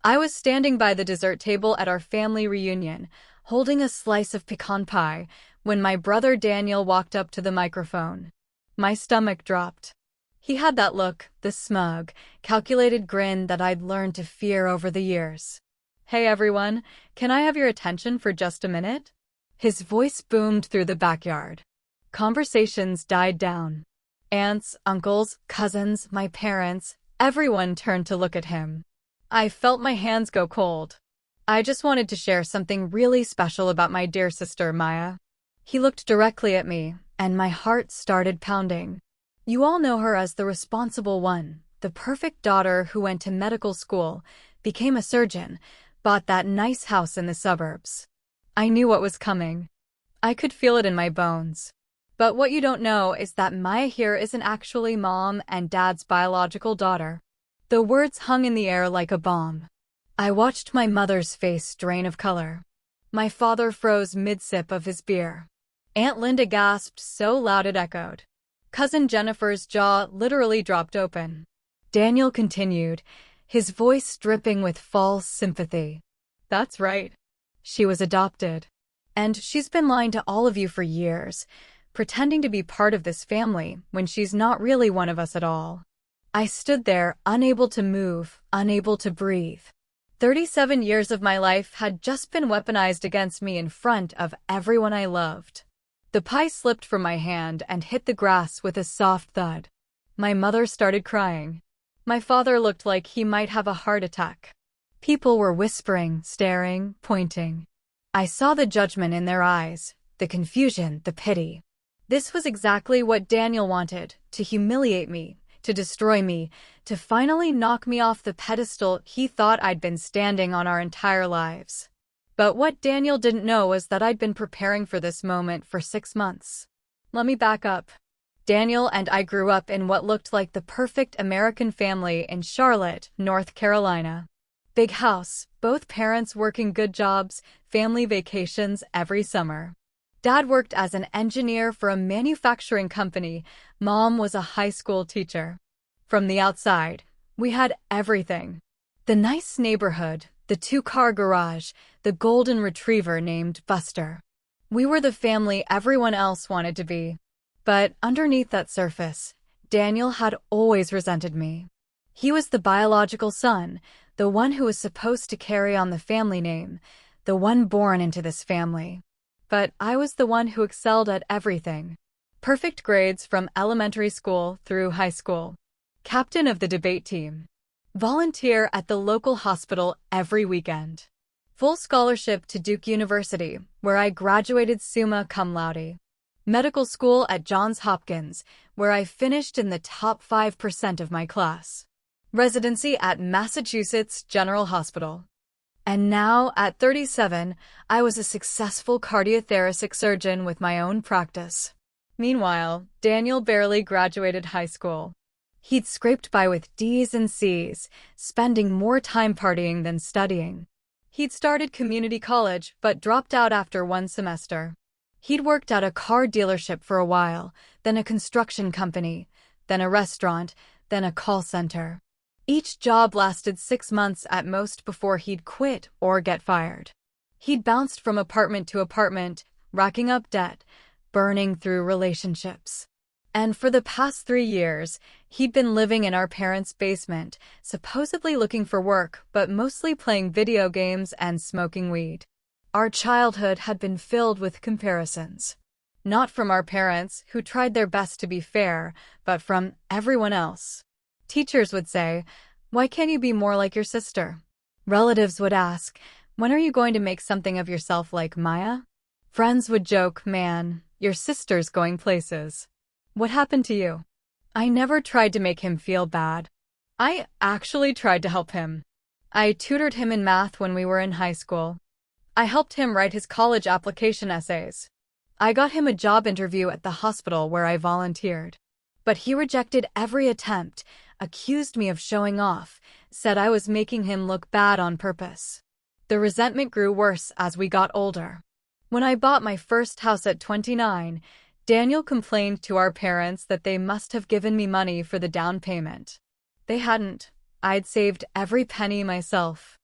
I was standing by the dessert table at our family reunion, holding a slice of pecan pie, when my brother Daniel walked up to the microphone. My stomach dropped. He had that look, the smug, calculated grin that I'd learned to fear over the years. "Hey everyone, can I have your attention for just a minute?" His voice boomed through the backyard. Conversations died down. Aunts, uncles, cousins, my parents, everyone turned to look at him. I felt my hands go cold. "I just wanted to share something really special about my dear sister, Maya." He looked directly at me, and my heart started pounding. "You all know her as the responsible one, the perfect daughter who went to medical school, became a surgeon, bought that nice house in the suburbs." I knew what was coming. I could feel it in my bones. But what you don't know is that Maya here isn't actually Mom and Dad's biological daughter. The words hung in the air like a bomb. I watched my mother's face drain of color. My father froze mid-sip of his beer. Aunt Linda gasped so loud it echoed. Cousin Jennifer's jaw literally dropped open. Daniel continued, his voice dripping with false sympathy. "That's right. She was adopted. And she's been lying to all of you for years, pretending to be part of this family when she's not really one of us at all." I stood there, unable to move, unable to breathe. 37 years of my life had just been weaponized against me in front of everyone I loved. The pie slipped from my hand and hit the grass with a soft thud. My mother started crying. My father looked like he might have a heart attack. People were whispering, staring, pointing. I saw the judgment in their eyes, the confusion, the pity. This was exactly what Daniel wanted, to humiliate me, to destroy me, to finally knock me off the pedestal he thought I'd been standing on our entire lives. But what Daniel didn't know was that I'd been preparing for this moment for 6 months. Let me back up. Daniel and I grew up in what looked like the perfect American family in Charlotte, North Carolina. Big house, both parents working good jobs, family vacations every summer. Dad worked as an engineer for a manufacturing company. Mom was a high school teacher. From the outside, we had everything. The nice neighborhood, the 2-car garage, the golden retriever named Buster. We were the family everyone else wanted to be. But underneath that surface, Daniel had always resented me. He was the biological son, the one who was supposed to carry on the family name, the one born into this family. But I was the one who excelled at everything. Perfect grades from elementary school through high school. Captain of the debate team. Volunteer at the local hospital every weekend. Full scholarship to Duke University, where I graduated summa cum laude. Medical school at Johns Hopkins, where I finished in the top 5% of my class. Residency at Massachusetts General Hospital. And now, at 37, I was a successful cardiothoracic surgeon with my own practice. Meanwhile, Daniel barely graduated high school. He'd scraped by with D's and C's, spending more time partying than studying. He'd started community college, but dropped out after 1 semester. He'd worked at a car dealership for a while, then a construction company, then a restaurant, then a call center. Each job lasted 6 months at most before he'd quit or get fired. He'd bounced from apartment to apartment, racking up debt, burning through relationships. And for the past 3 years, he'd been living in our parents' basement, supposedly looking for work, but mostly playing video games and smoking weed. Our childhood had been filled with comparisons. Not from our parents, who tried their best to be fair, but from everyone else. Teachers would say, "Why can't you be more like your sister?" Relatives would ask, "When are you going to make something of yourself like Maya?" Friends would joke, "Man, your sister's going places. What happened to you?" I never tried to make him feel bad. I actually tried to help him. I tutored him in math when we were in high school. I helped him write his college application essays. I got him a job interview at the hospital where I volunteered. But he rejected every attempt, accused me of showing off, said I was making him look bad on purpose. The resentment grew worse as we got older. When I bought my first house at 29, Daniel complained to our parents that they must have given me money for the down payment. They hadn't. I'd saved every penny myself.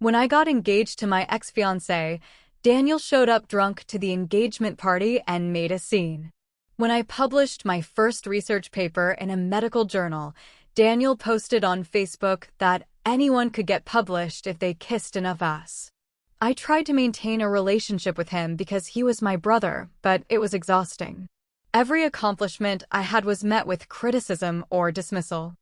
When I got engaged to my ex-fiancé, Daniel showed up drunk to the engagement party and made a scene. When I published my first research paper in a medical journal, Daniel posted on Facebook that anyone could get published if they kissed enough ass. I tried to maintain a relationship with him because he was my brother, but it was exhausting. Every accomplishment I had was met with criticism or dismissal.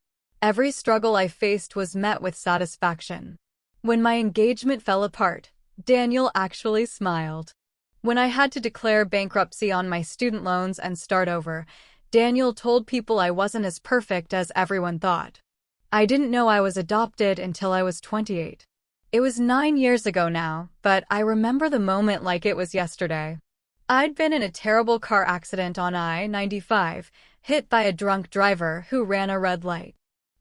Every struggle I faced was met with satisfaction. When my engagement fell apart, Daniel actually smiled. When I had to declare bankruptcy on my student loans and start over, Daniel told people I wasn't as perfect as everyone thought. I didn't know I was adopted until I was 28. It was 9 years ago now, but I remember the moment like it was yesterday. I'd been in a terrible car accident on I-95, hit by a drunk driver who ran a red light.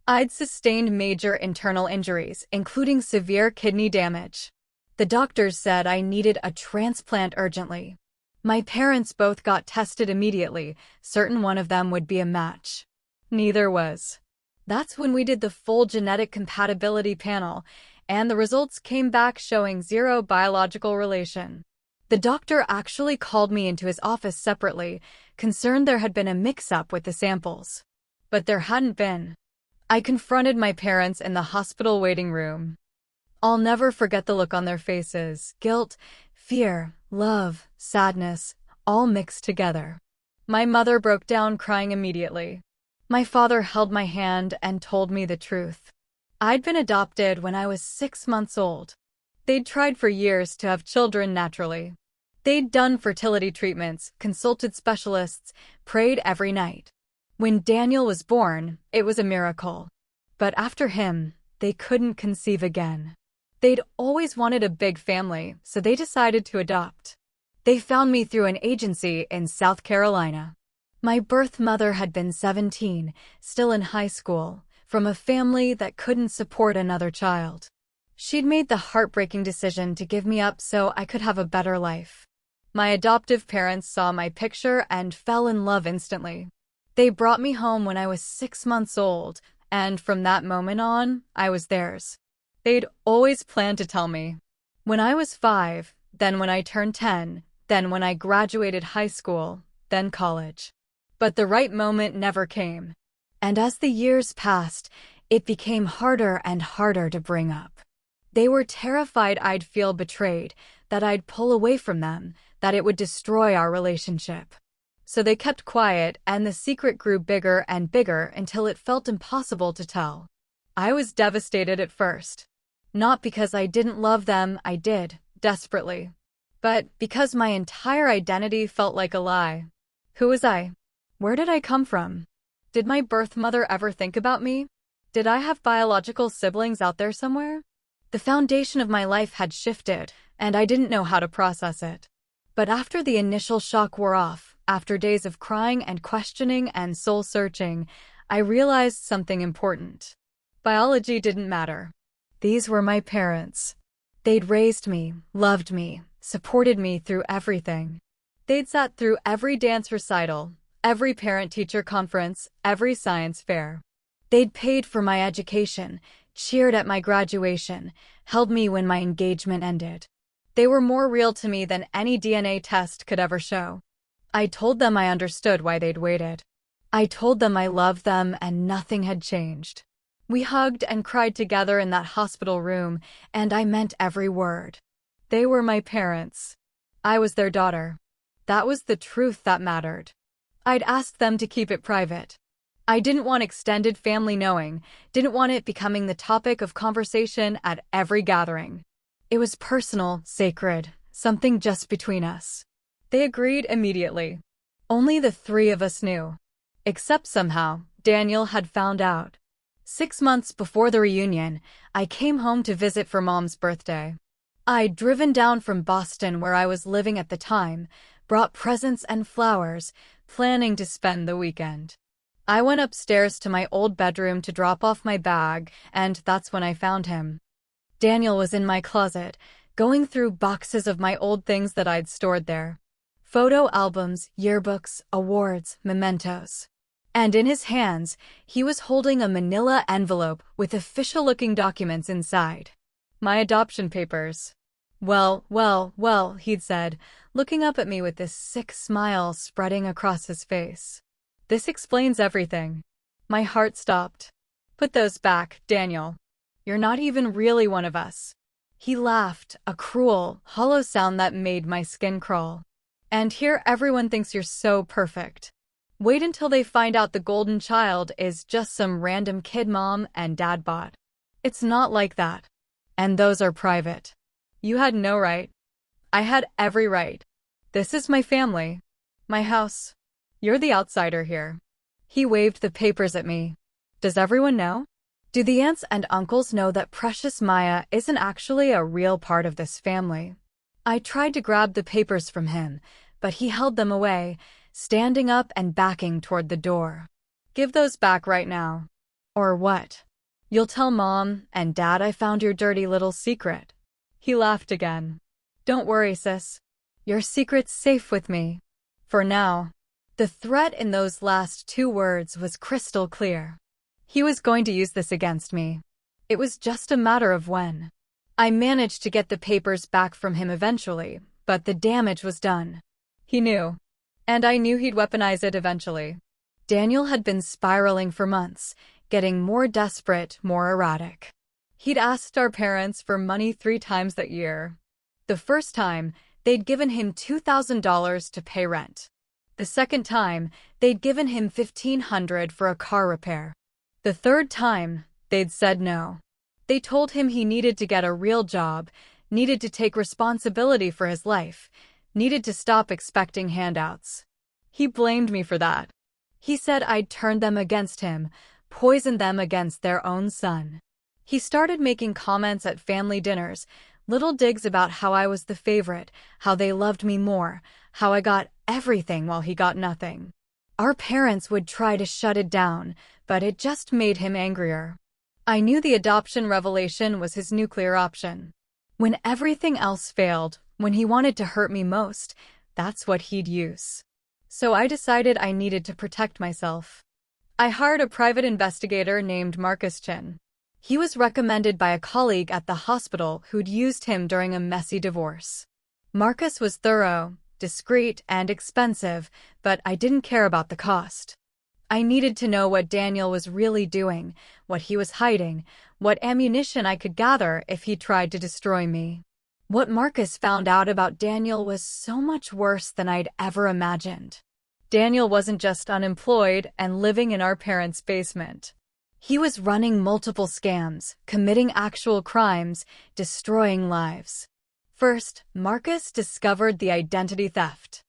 I'd sustained major internal injuries, including severe kidney damage. The doctors said I needed a transplant urgently. My parents both got tested immediately, certain one of them would be a match. Neither was. That's when we did the full genetic compatibility panel, and the results came back showing zero biological relation. The doctor actually called me into his office separately, concerned there had been a mix-up with the samples. But there hadn't been. I confronted my parents in the hospital waiting room. I'll never forget the look on their faces: guilt, fear, love, sadness, all mixed together. My mother broke down crying immediately. My father held my hand and told me the truth. I'd been adopted when I was 6 months old. They'd tried for years to have children naturally. They'd done fertility treatments, consulted specialists, prayed every night. When Daniel was born, it was a miracle. But after him, they couldn't conceive again. They'd always wanted a big family, so they decided to adopt. They found me through an agency in South Carolina. My birth mother had been 17, still in high school, from a family that couldn't support another child. She'd made the heartbreaking decision to give me up so I could have a better life. My adoptive parents saw my picture and fell in love instantly. They brought me home when I was 6 months old, and from that moment on, I was theirs. They'd always planned to tell me. When I was 5, then when I turned 10, then when I graduated high school, then college. But the right moment never came. And as the years passed, it became harder and harder to bring up. They were terrified I'd feel betrayed, that I'd pull away from them, that it would destroy our relationship. So they kept quiet, and the secret grew bigger and bigger until it felt impossible to tell. I was devastated at first. Not because I didn't love them, I did, desperately. But because my entire identity felt like a lie. Who was I? Where did I come from? Did my birth mother ever think about me? Did I have biological siblings out there somewhere? The foundation of my life had shifted, and I didn't know how to process it. But after the initial shock wore off, after days of crying and questioning and soul-searching, I realized something important. Biology didn't matter. These were my parents. They'd raised me, loved me, supported me through everything. They'd sat through every dance recital, every parent-teacher conference, every science fair. They'd paid for my education, cheered at my graduation, held me when my engagement ended. They were more real to me than any DNA test could ever show. I told them I understood why they'd waited. I told them I loved them and nothing had changed. We hugged and cried together in that hospital room, and I meant every word. They were my parents. I was their daughter. That was the truth that mattered. I'd asked them to keep it private. I didn't want extended family knowing, didn't want it becoming the topic of conversation at every gathering. It was personal, sacred, something just between us. They agreed immediately. Only the 3 of us knew. Except somehow, Daniel had found out. 6 months before the reunion, I came home to visit for Mom's birthday. I'd driven down from Boston, where I was living at the time, brought presents and flowers, planning to spend the weekend. I went upstairs to my old bedroom to drop off my bag, and that's when I found him. Daniel was in my closet, going through boxes of my old things that I'd stored there. Photo albums, yearbooks, awards, mementos. And in his hands, he was holding a manila envelope with official-looking documents inside. My adoption papers. Well, he'd said, looking up at me with this sick smile spreading across his face. This explains everything. My heart stopped. Put those back, Daniel. You're not even really one of us. He laughed, a cruel, hollow sound that made my skin crawl. And here everyone thinks you're so perfect. Wait until they find out the golden child is just some random kid mom and dad bought. It's not like that. And those are private. You had no right. I had every right. This is my family. My house. You're the outsider here. He waved the papers at me. Does everyone know? Do the aunts and uncles know that precious Maya isn't actually a real part of this family? I tried to grab the papers from him, but he held them away, standing up and backing toward the door. Give those back right now. Or what? You'll tell Mom and Dad I found your dirty little secret. He laughed again. Don't worry, sis. Your secret's safe with me. For now. The threat in those last two words was crystal clear. He was going to use this against me. It was just a matter of when. I managed to get the papers back from him eventually, but the damage was done. He knew. And I knew he'd weaponize it eventually. Daniel had been spiraling for months, getting more desperate, more erratic. He'd asked our parents for money 3 times that year. The first time, they'd given him $2,000 to pay rent. The second time, they'd given him $1,500 for a car repair. The third time, they'd said no. They told him he needed to get a real job, needed to take responsibility for his life, needed to stop expecting handouts. He blamed me for that. He said I'd turned them against him, poisoned them against their own son. He started making comments at family dinners, little digs about how I was the favorite, how they loved me more, how I got everything while he got nothing. Our parents would try to shut it down, but it just made him angrier. I knew the adoption revelation was his nuclear option. When everything else failed, when he wanted to hurt me most, that's what he'd use. So I decided I needed to protect myself. I hired a private investigator named Marcus Chin. He was recommended by a colleague at the hospital who'd used him during a messy divorce. Marcus was thorough, discreet, and expensive, but I didn't care about the cost. I needed to know what Daniel was really doing, what he was hiding, what ammunition I could gather if he tried to destroy me. What Marcus found out about Daniel was so much worse than I'd ever imagined. Daniel wasn't just unemployed and living in our parents' basement. He was running multiple scams, committing actual crimes, destroying lives. First, Marcus discovered the identity theft.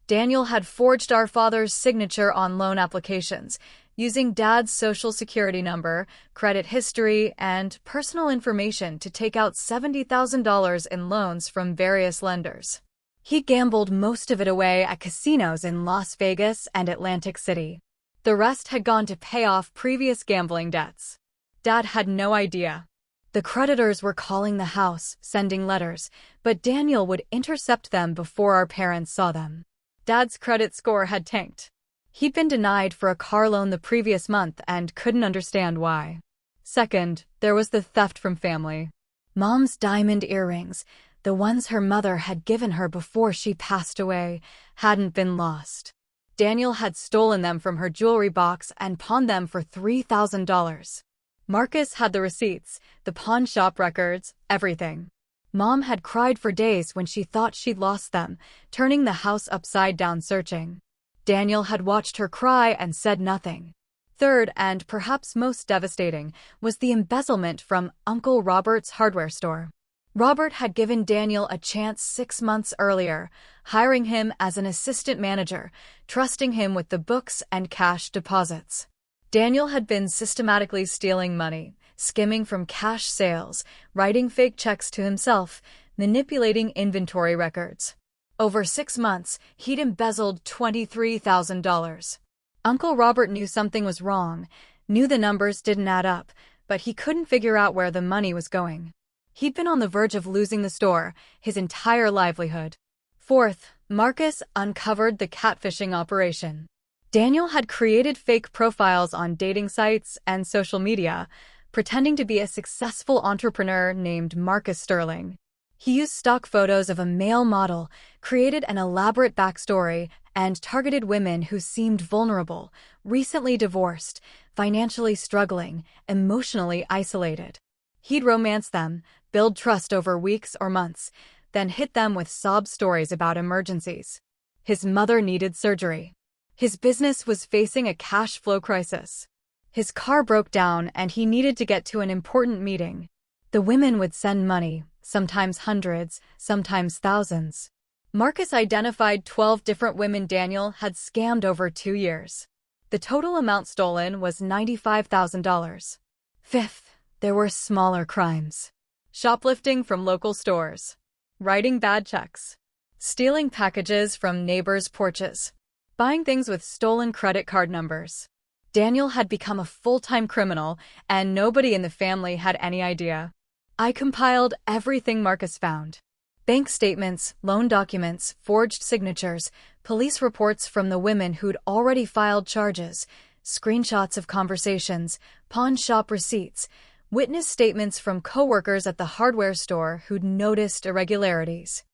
Daniel had forged our father's signature on loan applications, using Dad's social security number, credit history, and personal information to take out $70,000 in loans from various lenders. He gambled most of it away at casinos in Las Vegas and Atlantic City. The rest had gone to pay off previous gambling debts. Dad had no idea. The creditors were calling the house, sending letters, but Daniel would intercept them before our parents saw them. Dad's credit score had tanked. He'd been denied for a car loan the previous month and couldn't understand why. Second, there was the theft from family. Mom's diamond earrings, the ones her mother had given her before she passed away, hadn't been lost. Daniel had stolen them from her jewelry box and pawned them for $3,000. Marcus had the receipts, the pawn shop records, everything. Mom had cried for days when she thought she'd lost them, turning the house upside down searching. Daniel had watched her cry and said nothing. Third, and perhaps most devastating, was the embezzlement from Uncle Robert's hardware store. Robert had given Daniel a chance 6 months earlier, hiring him as an assistant manager, trusting him with the books and cash deposits. Daniel had been systematically stealing money, skimming from cash sales, writing fake checks to himself, manipulating inventory records. Over 6 months, he'd embezzled $23,000. Uncle Robert knew something was wrong, knew the numbers didn't add up, but he couldn't figure out where the money was going. He'd been on the verge of losing the store, his entire livelihood. Fourth, Marcus uncovered the catfishing operation. Daniel had created fake profiles on dating sites and social media, pretending to be a successful entrepreneur named Marcus Sterling. He used stock photos of a male model, created an elaborate backstory, and targeted women who seemed vulnerable, recently divorced, financially struggling, emotionally isolated. He'd romance them, build trust over weeks or months, then hit them with sob stories about emergencies. His mother needed surgery. His business was facing a cash flow crisis. His car broke down and he needed to get to an important meeting. The women would send money, sometimes hundreds, sometimes thousands. Marcus identified 12 different women Daniel had scammed over 2 years. The total amount stolen was $95,000. Fifth, there were smaller crimes. Shoplifting from local stores. Writing bad checks. Stealing packages from neighbors' porches. Buying things with stolen credit card numbers. Daniel had become a full-time criminal, and nobody in the family had any idea. I compiled everything Marcus found. Bank statements, loan documents, forged signatures, police reports from the women who'd already filed charges, screenshots of conversations, pawn shop receipts, witness statements from coworkers at the hardware store who'd noticed irregularities.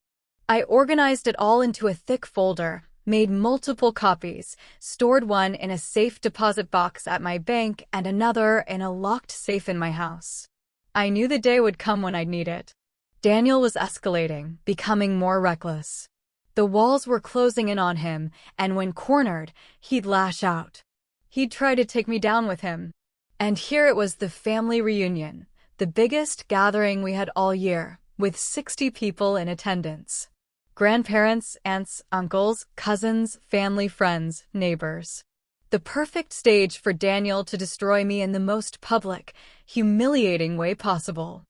I organized it all into a thick folder, made multiple copies, stored one in a safe deposit box at my bank and another in a locked safe in my house. I knew the day would come when I'd need it. Daniel was escalating, becoming more reckless. The walls were closing in on him, and when cornered, he'd lash out. He'd try to take me down with him. And here it was, the family reunion, the biggest gathering we had all year, with 60 people in attendance. Grandparents, aunts, uncles, cousins, family, friends, neighbors. The perfect stage for Daniel to destroy me in the most public, humiliating way possible.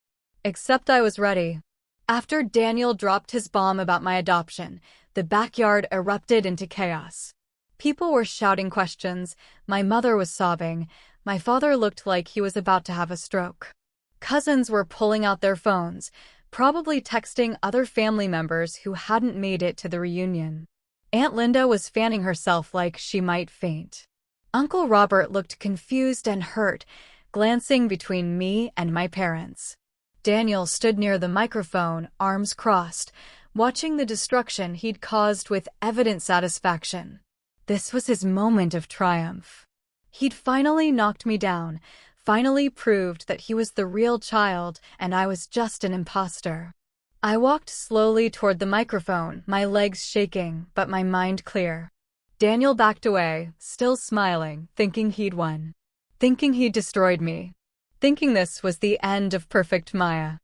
Except I was ready. After Daniel dropped his bomb about my adoption, the backyard erupted into chaos. People were shouting questions, my mother was sobbing, my father looked like he was about to have a stroke. Cousins were pulling out their phones, probably texting other family members who hadn't made it to the reunion. Aunt Linda was fanning herself like she might faint. Uncle Robert looked confused and hurt, glancing between me and my parents. Daniel stood near the microphone, arms crossed, watching the destruction he'd caused with evident satisfaction. This was his moment of triumph. He'd finally knocked me down, finally proved that he was the real child and I was just an imposter. I walked slowly toward the microphone, my legs shaking, but my mind clear. Daniel backed away, still smiling, thinking he'd won. Thinking he'd destroyed me. Thinking this was the end of perfect Maya.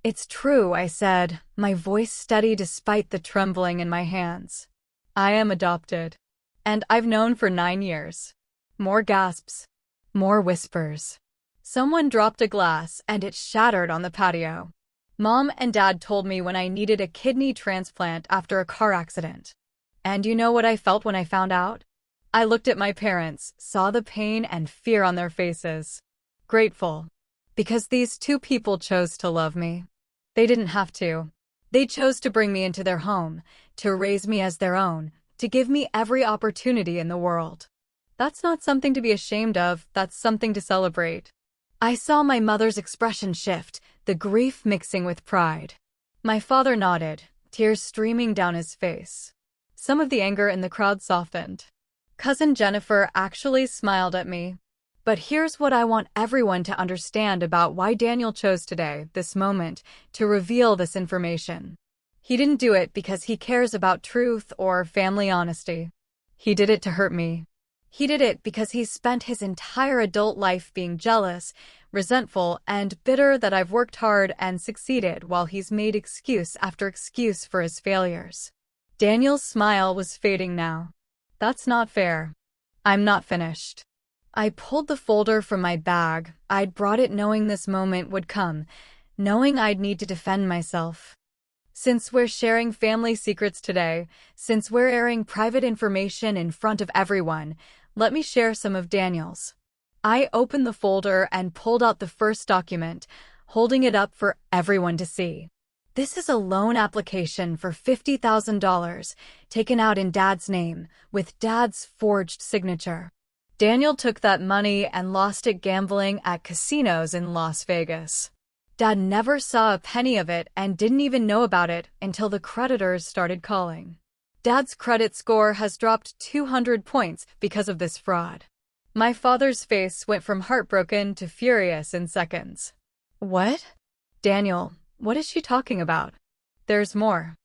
It's true, I said, my voice steady despite the trembling in my hands. I am adopted. And I've known for 9 years. More gasps. More whispers. Someone dropped a glass and it shattered on the patio. Mom and Dad told me when I needed a kidney transplant after a car accident. And you know what I felt when I found out? I looked at my parents, saw the pain and fear on their faces. Grateful. Because these 2 people chose to love me. They didn't have to. They chose to bring me into their home, to raise me as their own, to give me every opportunity in the world. That's not something to be ashamed of, that's something to celebrate. I saw my mother's expression shift, the grief mixing with pride. My father nodded, tears streaming down his face. Some of the anger in the crowd softened. Cousin Jennifer actually smiled at me. But here's what I want everyone to understand about why Daniel chose today, this moment, to reveal this information. He didn't do it because he cares about truth or family honesty. He did it to hurt me. He did it because he's spent his entire adult life being jealous, resentful, and bitter that I've worked hard and succeeded while he's made excuse after excuse for his failures. Daniel's smile was fading now. That's not fair. I'm not finished. I pulled the folder from my bag. I'd brought it knowing this moment would come, knowing I'd need to defend myself. Since we're sharing family secrets today, since we're airing private information in front of everyone, let me share some of Daniel's. I opened the folder and pulled out the first document, holding it up for everyone to see. This is a loan application for $50,000, taken out in Dad's name, with Dad's forged signature. Daniel took that money and lost it gambling at casinos in Las Vegas. Dad never saw a penny of it and didn't even know about it until the creditors started calling. Dad's credit score has dropped 200 points because of this fraud. My father's face went from heartbroken to furious in seconds. What? Daniel, what is she talking about? There's more.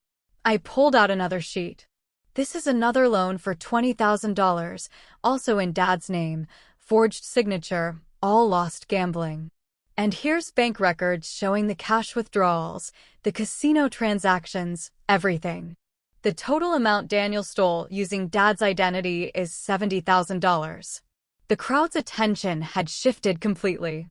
I pulled out another sheet. This is another loan for $20,000, also in Dad's name, forged signature, all lost gambling. And here's bank records showing the cash withdrawals, the casino transactions, everything. The total amount Daniel stole using Dad's identity is $70,000. The crowd's attention had shifted completely.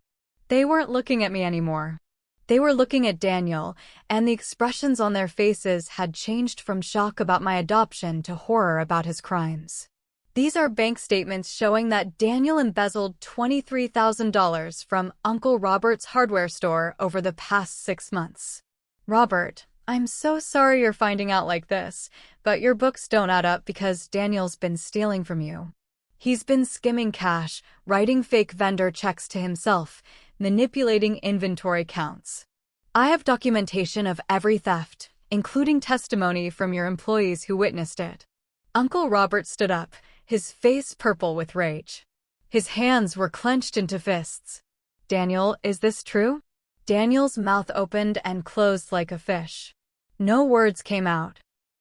They weren't looking at me anymore. They were looking at Daniel, and the expressions on their faces had changed from shock about my adoption to horror about his crimes. These are bank statements showing that Daniel embezzled $23,000 from Uncle Robert's hardware store over the past 6 months. Robert, I'm so sorry you're finding out like this, but your books don't add up because Daniel's been stealing from you. He's been skimming cash, writing fake vendor checks to himself, manipulating inventory counts. I have documentation of every theft, including testimony from your employees who witnessed it. Uncle Robert stood up, his face purple with rage. His hands were clenched into fists. Daniel, is this true? Daniel's mouth opened and closed like a fish. No words came out.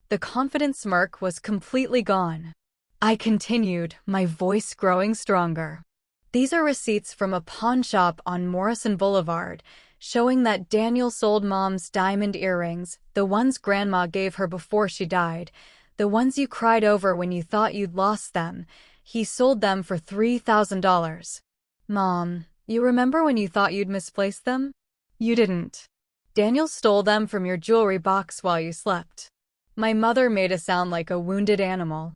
The confident smirk was completely gone. I continued, my voice growing stronger. These are receipts from a pawn shop on Morrison Boulevard, showing that Daniel sold Mom's diamond earrings, the ones Grandma gave her before she died, the ones you cried over when you thought you'd lost them. He sold them for $3,000. Mom, you remember when you thought you'd misplaced them? You didn't. Daniel stole them from your jewelry box while you slept. My mother made a sound like a wounded animal.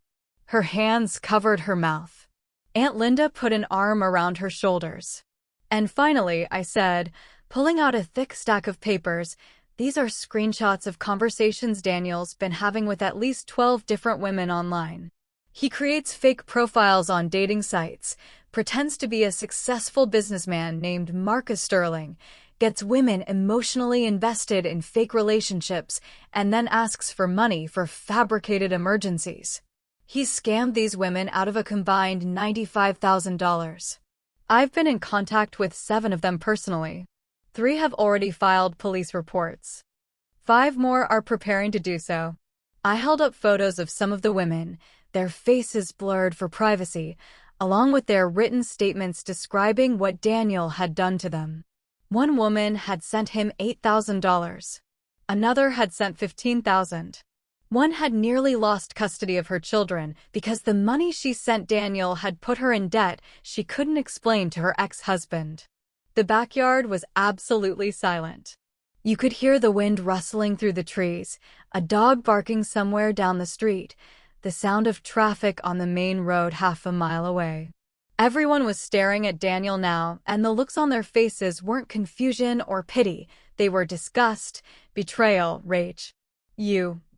Her hands covered her mouth. Aunt Linda put an arm around her shoulders. And finally, I said, pulling out a thick stack of papers, these are screenshots of conversations Daniel's been having with at least 12 different women online. He creates fake profiles on dating sites, pretends to be a successful businessman named Marcus Sterling, gets women emotionally invested in fake relationships, and then asks for money for fabricated emergencies. He scammed these women out of a combined $95,000. I've been in contact with 7 of them personally. 3 have already filed police reports. 5 more are preparing to do so. I held up photos of some of the women, their faces blurred for privacy, along with their written statements describing what Daniel had done to them. One woman had sent him $8,000. Another had sent $15,000. One had nearly lost custody of her children because the money she sent Daniel had put her in debt she couldn't explain to her ex-husband. The backyard was absolutely silent. You could hear the wind rustling through the trees, a dog barking somewhere down the street, the sound of traffic on the main road half a mile away. Everyone was staring at Daniel now, and the looks on their faces weren't confusion or pity. They were disgust, betrayal, rage.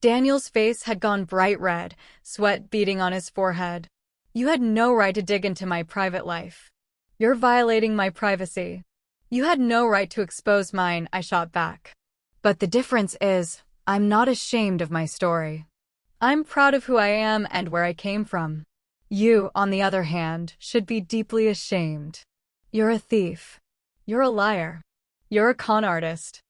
Daniel's face had gone bright red, sweat beading on his forehead. You had no right to dig into my private life. You're violating my privacy. You had no right to expose mine, I shot back. But the difference is, I'm not ashamed of my story. I'm proud of who I am and where I came from. You, on the other hand, should be deeply ashamed. You're a thief. You're a liar. You're a con artist.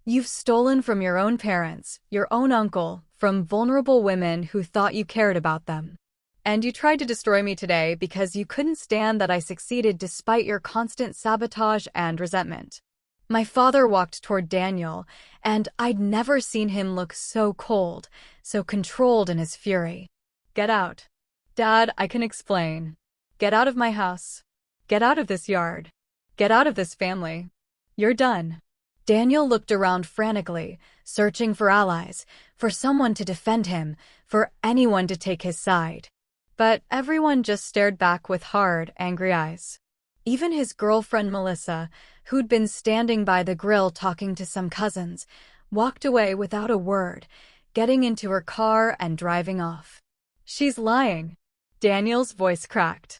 You've stolen from your own parents, your own uncle, from vulnerable women who thought you cared about them. And you tried to destroy me today because you couldn't stand that I succeeded despite your constant sabotage and resentment. My father walked toward Daniel, and I'd never seen him look so cold, so controlled in his fury. Get out. Dad, I can explain. Get out of my house. Get out of this yard. Get out of this family. You're done. Daniel looked around frantically, searching for allies, for someone to defend him, for anyone to take his side. But everyone just stared back with hard, angry eyes. Even his girlfriend Melissa, who'd been standing by the grill talking to some cousins, walked away without a word, getting into her car and driving off. She's lying. Daniel's voice cracked.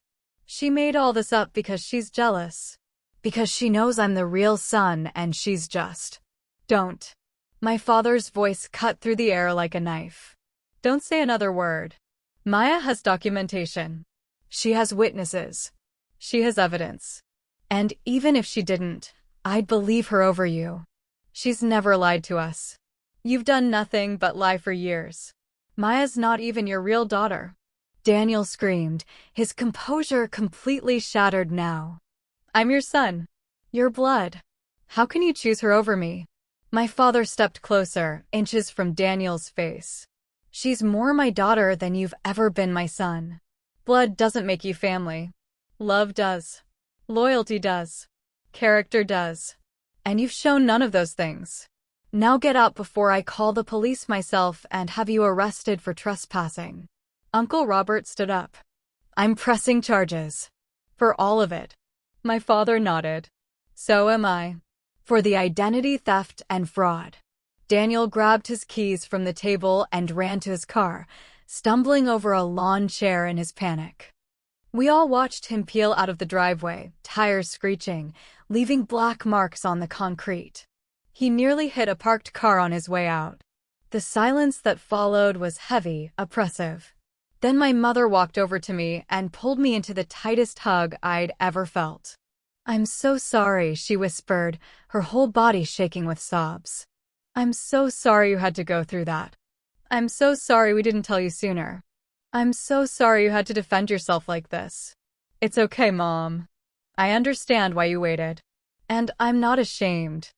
She made all this up because she's jealous. Because she knows I'm the real son and she's just. Don't. My father's voice cut through the air like a knife. Don't say another word. Maya has documentation. She has witnesses. She has evidence. And even if she didn't, I'd believe her over you. She's never lied to us. You've done nothing but lie for years. Maya's not even your real daughter. Daniel screamed, his composure completely shattered now. I'm your son. Your blood. How can you choose her over me? My father stepped closer, inches from Daniel's face. She's more my daughter than you've ever been my son. Blood doesn't make you family. Love does. Loyalty does. Character does. And you've shown none of those things. Now get out before I call the police myself and have you arrested for trespassing. Uncle Robert stood up. I'm pressing charges. For all of it. My father nodded. So am I. For the identity theft and fraud. Daniel grabbed his keys from the table and ran to his car, stumbling over a lawn chair in his panic. We all watched him peel out of the driveway, tires screeching, leaving black marks on the concrete. He nearly hit a parked car on his way out. The silence that followed was heavy, oppressive. Then my mother walked over to me and pulled me into the tightest hug I'd ever felt. I'm so sorry, she whispered, her whole body shaking with sobs. I'm so sorry you had to go through that. I'm so sorry we didn't tell you sooner. I'm so sorry you had to defend yourself like this. It's okay, Mom. I understand why you waited. And I'm not ashamed.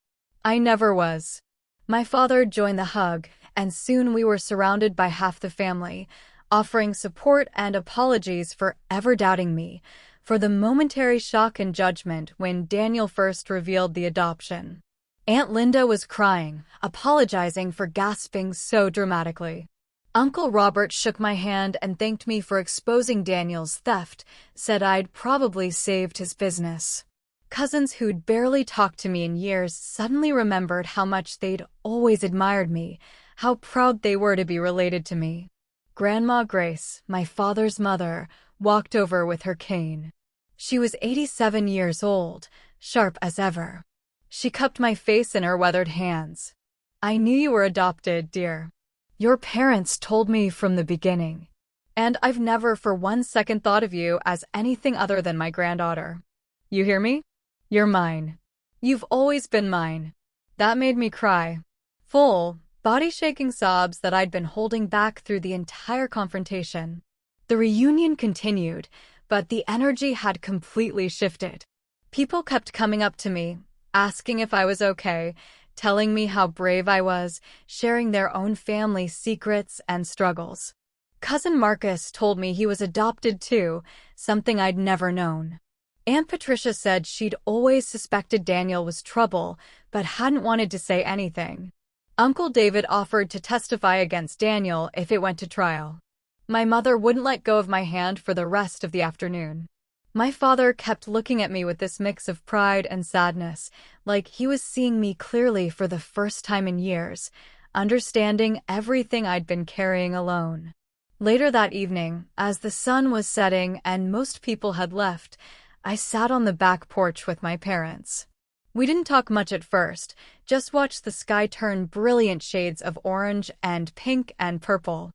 I never was. My father joined the hug, and soon we were surrounded by half the family, offering support and apologies for ever doubting me, for the momentary shock and judgment when Daniel first revealed the adoption. Aunt Linda was crying, apologizing for gasping so dramatically. Uncle Robert shook my hand and thanked me for exposing Daniel's theft, said I'd probably saved his business. Cousins who'd barely talked to me in years suddenly remembered how much they'd always admired me, how proud they were to be related to me. Grandma Grace, my father's mother, walked over with her cane. She was 87 years old, sharp as ever. She cupped my face in her weathered hands. I knew you were adopted, dear. Your parents told me from the beginning. And I've never for 1 second thought of you as anything other than my granddaughter. You hear me? You're mine. You've always been mine. That made me cry. Full, body-shaking sobs that I'd been holding back through the entire confrontation. The reunion continued, but the energy had completely shifted. People kept coming up to me, asking if I was okay, telling me how brave I was, sharing their own family secrets and struggles. Cousin Marcus told me he was adopted too, something I'd never known. Aunt Patricia said she'd always suspected Daniel was trouble, but hadn't wanted to say anything. Uncle David offered to testify against Daniel if it went to trial. My mother wouldn't let go of my hand for the rest of the afternoon. My father kept looking at me with this mix of pride and sadness, like he was seeing me clearly for the first time in years, understanding everything I'd been carrying alone. Later that evening, as the sun was setting and most people had left, I sat on the back porch with my parents. We didn't talk much at first, just watched the sky turn brilliant shades of orange and pink and purple.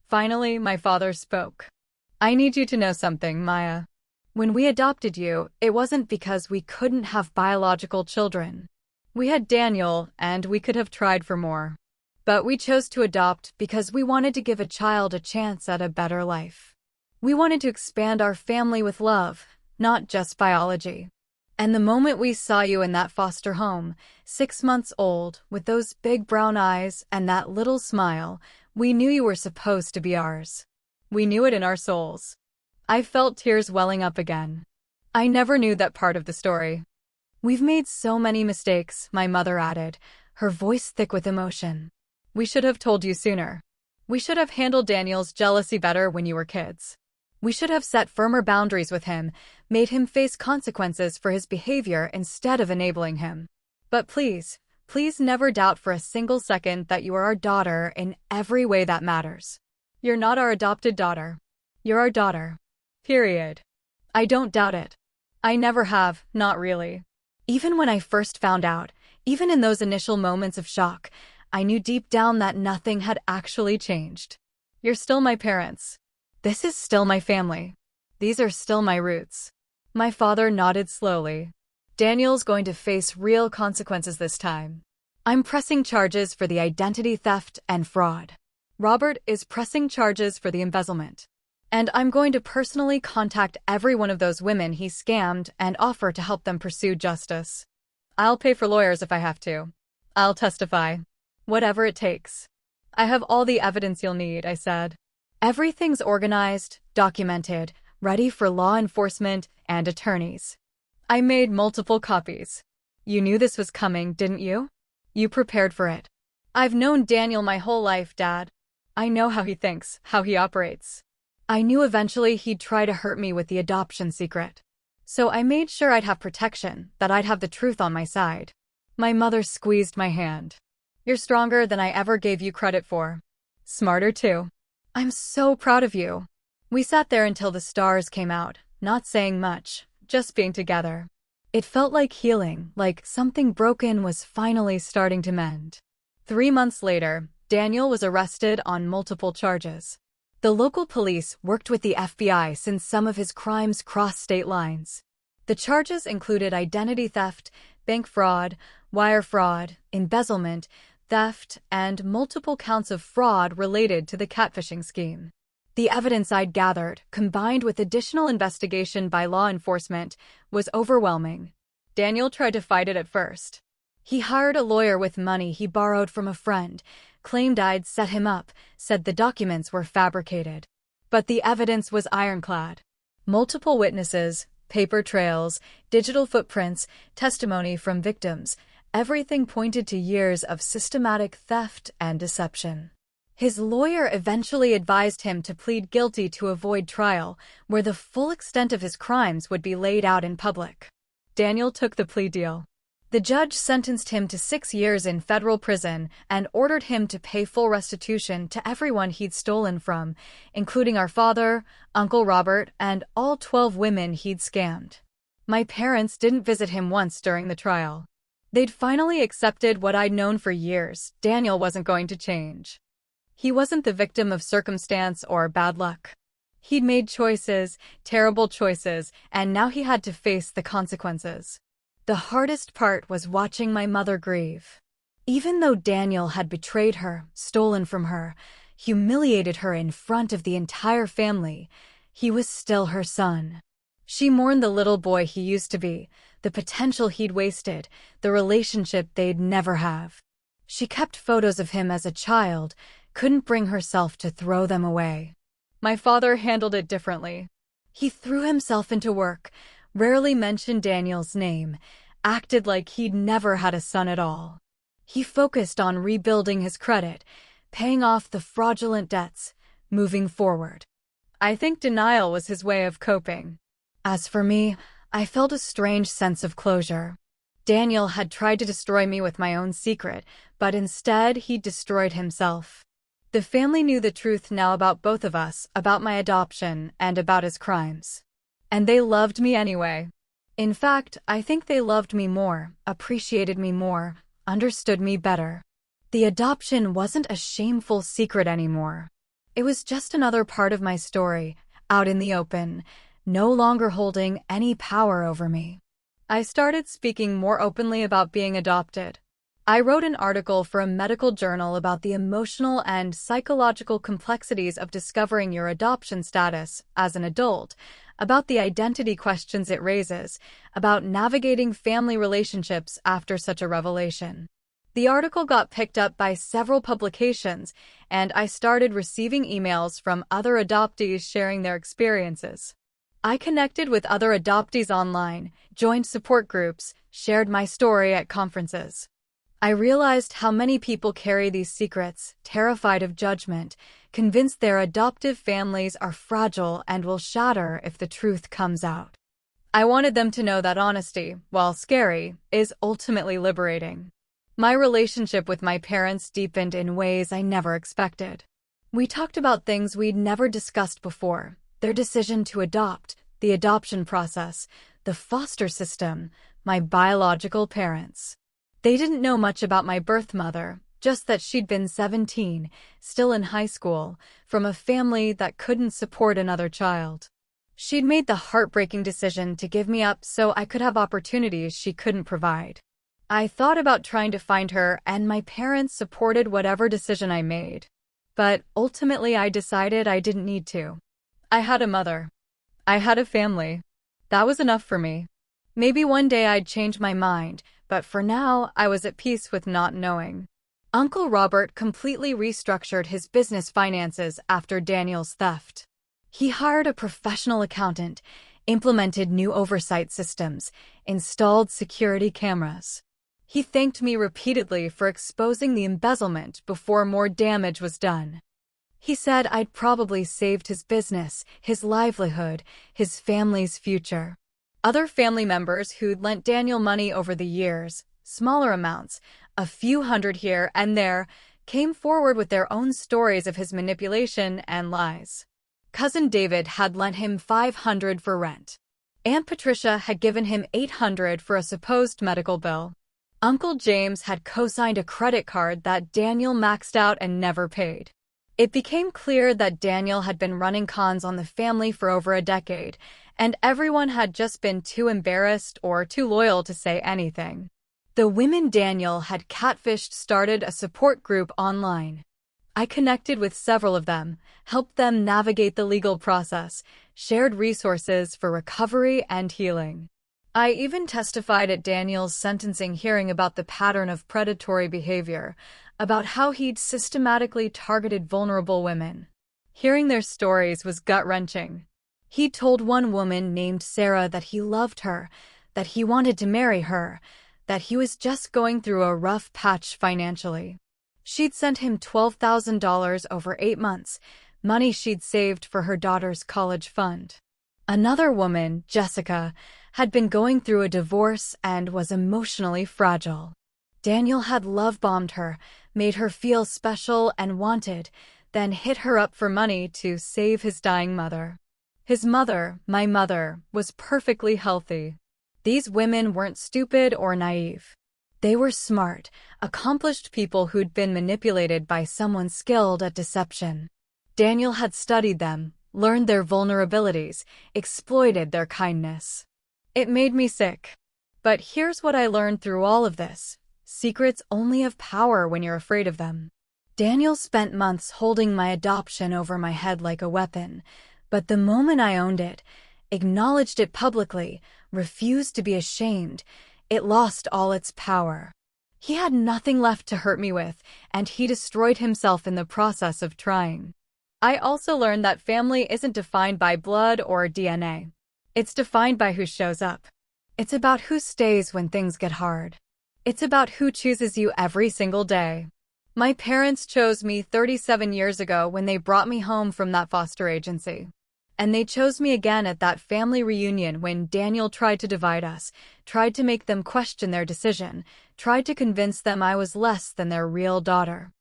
Finally, my father spoke. I need you to know something, Maya. When we adopted you, it wasn't because we couldn't have biological children. We had Daniel, and we could have tried for more. But we chose to adopt because we wanted to give a child a chance at a better life. We wanted to expand our family with love, not just biology. And the moment we saw you in that foster home, 6 months old, with those big brown eyes and that little smile, we knew you were supposed to be ours. We knew it in our souls. I felt tears welling up again. I never knew that part of the story. We've made so many mistakes, my mother added, her voice thick with emotion. We should have told you sooner. We should have handled Daniel's jealousy better when you were kids. We should have set firmer boundaries with him, made him face consequences for his behavior instead of enabling him. But please, please never doubt for a single second that you are our daughter in every way that matters. You're not our adopted daughter. You're our daughter. Period. I don't doubt it. I never have, not really. Even when I first found out, even in those initial moments of shock, I knew deep down that nothing had actually changed. You're still my parents. This is still my family. These are still my roots. My father nodded slowly. Daniel's going to face real consequences this time. I'm pressing charges for the identity theft and fraud. Robert is pressing charges for the embezzlement. And I'm going to personally contact every one of those women he scammed and offer to help them pursue justice. I'll pay for lawyers if I have to. I'll testify. Whatever it takes. I have all the evidence you'll need, I said. Everything's organized, documented, ready for law enforcement and attorneys. I made multiple copies. You knew this was coming, didn't you? You prepared for it. I've known Daniel my whole life, Dad. I know how he thinks, how he operates. I knew eventually he'd try to hurt me with the adoption secret. So I made sure I'd have protection, that I'd have the truth on my side. My mother squeezed my hand. You're stronger than I ever gave you credit for. Smarter too. I'm so proud of you. We sat there until the stars came out, not saying much, just being together. It felt like healing, like something broken was finally starting to mend. 3 months later, Daniel was arrested on multiple charges. The local police worked with the FBI since some of his crimes crossed state lines. The charges included identity theft, bank fraud, wire fraud, embezzlement, theft, and multiple counts of fraud related to the catfishing scheme. The evidence I'd gathered, combined with additional investigation by law enforcement, was overwhelming. Daniel tried to fight it at first. He hired a lawyer with money he borrowed from a friend, claimed I'd set him up, said the documents were fabricated. But the evidence was ironclad. Multiple witnesses, paper trails, digital footprints, testimony from victims, everything pointed to years of systematic theft and deception. His lawyer eventually advised him to plead guilty to avoid trial, where the full extent of his crimes would be laid out in public. Daniel took the plea deal. The judge sentenced him to 6 years in federal prison and ordered him to pay full restitution to everyone he'd stolen from, including our father, Uncle Robert, and all 12 women he'd scammed. My parents didn't visit him once during the trial. They'd finally accepted what I'd known for years: Daniel wasn't going to change. He wasn't the victim of circumstance or bad luck. He'd made choices, terrible choices, and now he had to face the consequences. The hardest part was watching my mother grieve. Even though Daniel had betrayed her, stolen from her, humiliated her in front of the entire family, he was still her son. She mourned the little boy he used to be, the potential he'd wasted, the relationship they'd never have. She kept photos of him as a child, couldn't bring herself to throw them away. My father handled it differently. He threw himself into work, rarely mentioned Daniel's name, acted like he'd never had a son at all. He focused on rebuilding his credit, paying off the fraudulent debts, moving forward. I think denial was his way of coping. As for me, I felt a strange sense of closure. Daniel had tried to destroy me with my own secret, but instead he destroyed himself. The family knew the truth now about both of us, about my adoption, and about his crimes. And they loved me anyway. In fact, I think they loved me more, appreciated me more, understood me better. The adoption wasn't a shameful secret anymore. It was just another part of my story, out in the open, no longer holding any power over me. I started speaking more openly about being adopted. I wrote an article for a medical journal about the emotional and psychological complexities of discovering your adoption status as an adult, about the identity questions it raises, about navigating family relationships after such a revelation. The article got picked up by several publications, and I started receiving emails from other adoptees sharing their experiences. I connected with other adoptees online, joined support groups, shared my story at conferences. I realized how many people carry these secrets, terrified of judgment, convinced their adoptive families are fragile and will shatter if the truth comes out. I wanted them to know that honesty, while scary, is ultimately liberating. My relationship with my parents deepened in ways I never expected. We talked about things we'd never discussed before: their decision to adopt, the adoption process, the foster system, my biological parents. They didn't know much about my birth mother, just that she'd been 17, still in high school, from a family that couldn't support another child. She'd made the heartbreaking decision to give me up so I could have opportunities she couldn't provide. I thought about trying to find her, and my parents supported whatever decision I made. But ultimately I decided I didn't need to. I had a mother. I had a family. That was enough for me. Maybe one day I'd change my mind, but for now I was at peace with not knowing. Uncle Robert completely restructured his business finances after Daniel's theft. He hired a professional accountant, implemented new oversight systems, installed security cameras. He thanked me repeatedly for exposing the embezzlement before more damage was done. He said I'd probably saved his business, his livelihood, his family's future. Other family members who'd lent Daniel money over the years, smaller amounts, a few hundred here and there, came forward with their own stories of his manipulation and lies. Cousin David had lent him $500 for rent. Aunt Patricia had given him $800 for a supposed medical bill. Uncle James had co-signed a credit card that Daniel maxed out and never paid. It became clear that Daniel had been running cons on the family for over a decade, and everyone had just been too embarrassed or too loyal to say anything. The women Daniel had catfished started a support group online. I connected with several of them, helped them navigate the legal process, shared resources for recovery and healing. I even testified at Daniel's sentencing hearing about the pattern of predatory behavior, about how he'd systematically targeted vulnerable women. Hearing their stories was gut-wrenching. He told one woman named Sarah that he loved her, that he wanted to marry her, that he was just going through a rough patch financially. She'd sent him $12,000 over 8 months, money she'd saved for her daughter's college fund. Another woman, Jessica, had been going through a divorce and was emotionally fragile. Daniel had love-bombed her, made her feel special and wanted, then hit her up for money to save his dying mother. His mother, my mother, was perfectly healthy. These women weren't stupid or naive. They were smart, accomplished people who'd been manipulated by someone skilled at deception. Daniel had studied them, learned their vulnerabilities, exploited their kindness. It made me sick. But here's what I learned through all of this. Secrets only have power when you're afraid of them. Daniel spent months holding my adoption over my head like a weapon, but the moment I owned it, acknowledged it publicly, refused to be ashamed, it lost all its power. He had nothing left to hurt me with, and he destroyed himself in the process of trying. I also learned that family isn't defined by blood or DNA. It's defined by who shows up. It's about who stays when things get hard. It's about who chooses you every single day. My parents chose me 37 years ago when they brought me home from that foster agency. And they chose me again at that family reunion when Daniel tried to divide us, tried to make them question their decision, tried to convince them I was less than their real daughter.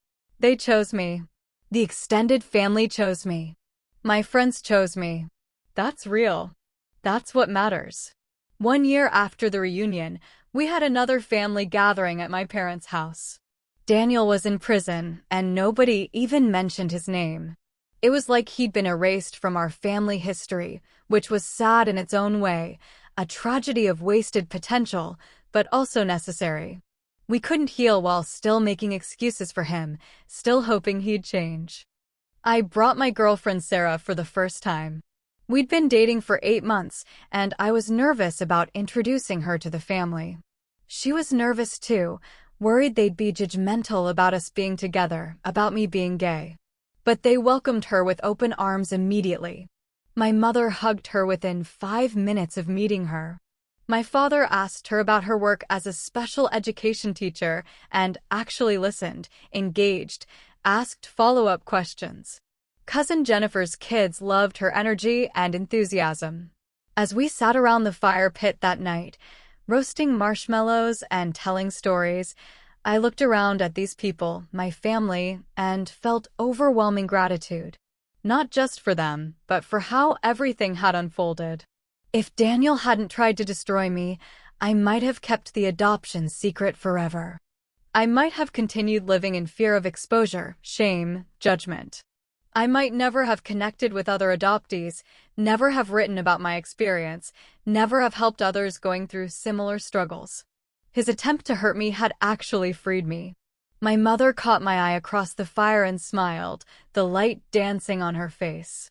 They chose me. The extended family chose me. My friends chose me. That's real. That's what matters. 1 year after the reunion, we had another family gathering at my parents' house. Daniel was in prison, and nobody even mentioned his name. It was like he'd been erased from our family history, which was sad in its own way, a tragedy of wasted potential, but also necessary. We couldn't heal while still making excuses for him, still hoping he'd change. I brought my girlfriend Sarah for the first time. We'd been dating for 8 months, and I was nervous about introducing her to the family. She was nervous too, worried they'd be judgmental about us being together, about me being gay. But they welcomed her with open arms immediately. My mother hugged her within 5 minutes of meeting her. My father asked her about her work as a special education teacher and actually listened, engaged, asked follow-up questions. Cousin Jennifer's kids loved her energy and enthusiasm. As we sat around the fire pit that night, roasting marshmallows and telling stories, I looked around at these people, my family, and felt overwhelming gratitude. Not just for them, but for how everything had unfolded. If Daniel hadn't tried to destroy me, I might have kept the adoption secret forever. I might have continued living in fear of exposure, shame, judgment. I might never have connected with other adoptees, never have written about my experience, never have helped others going through similar struggles. His attempt to hurt me had actually freed me. My mother caught my eye across the fire and smiled, the light dancing on her face.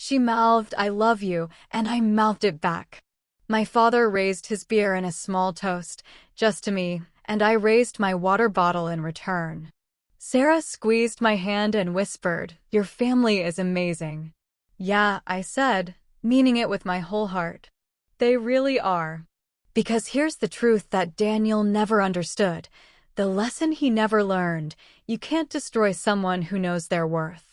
She mouthed, "I love you," and I mouthed it back. My father raised his beer in a small toast, just to me, and I raised my water bottle in return. Sarah squeezed my hand and whispered, "Your family is amazing." "Yeah," I said, meaning it with my whole heart. "They really are." Because here's the truth that Daniel never understood, the lesson he never learned: you can't destroy someone who knows their worth.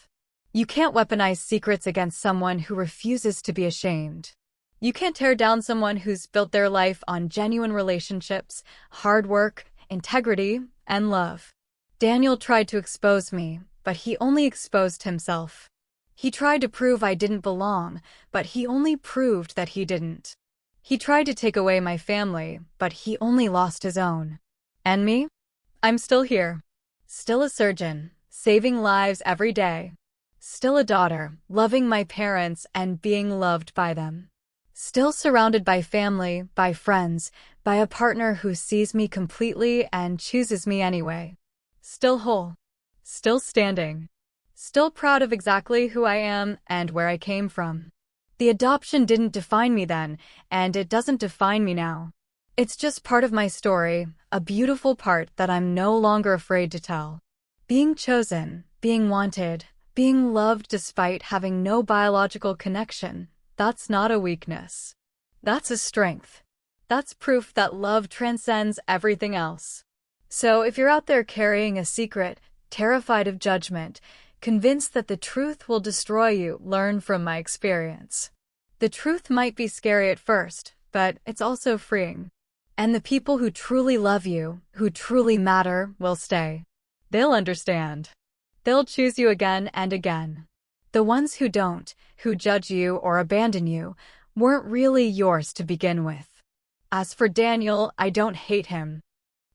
You can't weaponize secrets against someone who refuses to be ashamed. You can't tear down someone who's built their life on genuine relationships, hard work, integrity, and love. Daniel tried to expose me, but he only exposed himself. He tried to prove I didn't belong, but he only proved that he didn't. He tried to take away my family, but he only lost his own. And me? I'm still here. Still a surgeon, saving lives every day. Still a daughter, loving my parents and being loved by them. Still surrounded by family, by friends, by a partner who sees me completely and chooses me anyway. Still whole. Still standing. Still proud of exactly who I am and where I came from. The adoption didn't define me then, and it doesn't define me now. It's just part of my story, a beautiful part that I'm no longer afraid to tell. Being chosen, being wanted, being loved despite having no biological connection, that's not a weakness. That's a strength. That's proof that love transcends everything else. So if you're out there carrying a secret, terrified of judgment, convinced that the truth will destroy you, learn from my experience. The truth might be scary at first, but it's also freeing. And the people who truly love you, who truly matter, will stay. They'll understand. They'll choose you again and again. The ones who don't, who judge you or abandon you, weren't really yours to begin with. As for Daniel, I don't hate him.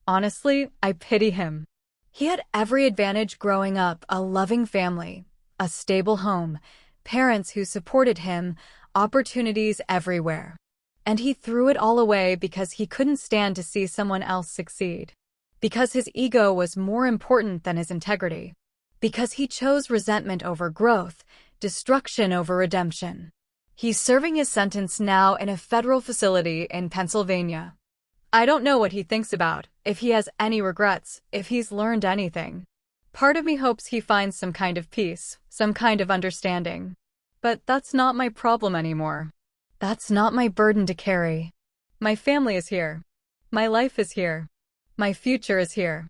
Honestly, I pity him. He had every advantage growing up: a loving family, a stable home, parents who supported him, opportunities everywhere. And he threw it all away because he couldn't stand to see someone else succeed. Because his ego was more important than his integrity. Because he chose resentment over growth, destruction over redemption. He's serving his sentence now in a federal facility in Pennsylvania. I don't know what he thinks about, if he has any regrets, if he's learned anything. Part of me hopes he finds some kind of peace, some kind of understanding. But that's not my problem anymore. That's not my burden to carry. My family is here. My life is here. My future is here.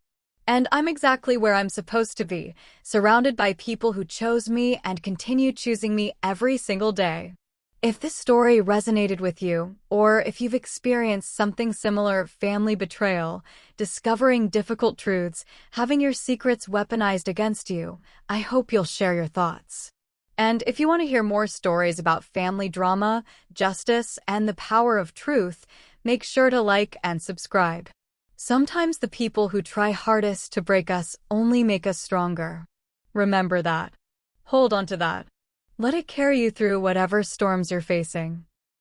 And I'm exactly where I'm supposed to be, surrounded by people who chose me and continue choosing me every single day. If this story resonated with you, or if you've experienced something similar: family betrayal, discovering difficult truths, having your secrets weaponized against you, I hope you'll share your thoughts. And if you want to hear more stories about family drama, justice, and the power of truth, make sure to like and subscribe. Sometimes the people who try hardest to break us only make us stronger. Remember that. Hold on to that. Let it carry you through whatever storms you're facing.